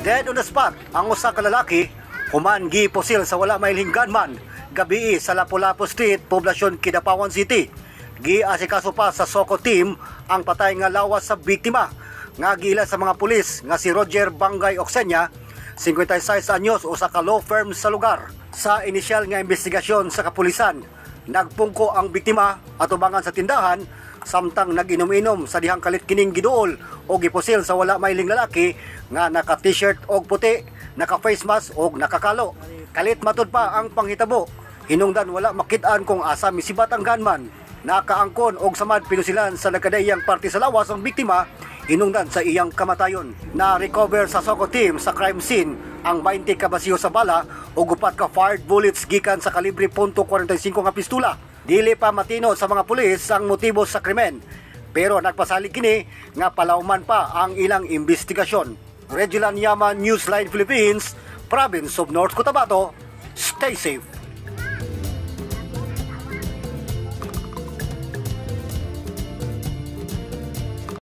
Dead on the spot ang usa ka lalaki human giposil sa wala mailhing gunman gabi sa Lapu-Lapu Street, Poblasyon Kidapawan City. Giasikaso pa sa SOCO team ang patay nga lawas sa biktima nga giila sa mga pulis nga si Roger Bangay Oxenya, 56 anyos, usa ka law firm sa lugar. Sa inisyal nga investigasyon sa kapulisan, nagpungko ang biktima atubangan sa tindahan samtang nag-inom-inom sa dihang kalit kining giduol o gipusil sa wala mailing lalaki nga naka t-shirt og puti, naka face mask og nakakalo. Kalit matud pa ang panghitabo, hinungdan wala makit-an kung asa misibat ang gunman. Nakaangkon og samad pinusilan sa nagkadayang parte sa lawas ang biktima, hinungdan sa iyang kamatayon. Na-recover sa SOCO team sa crime scene ang 20 ka basiyo sa bala o upat ka fired bullets gikan sa kalibre .45 nga pistola. Dili pa matino sa mga pulis ang motibo sa krimen, pero nagpasalig kini nga palauman pa ang ilang investigasyon. Regilan Yaman, Newsline Philippines, Province of North Cotabato. Stay safe.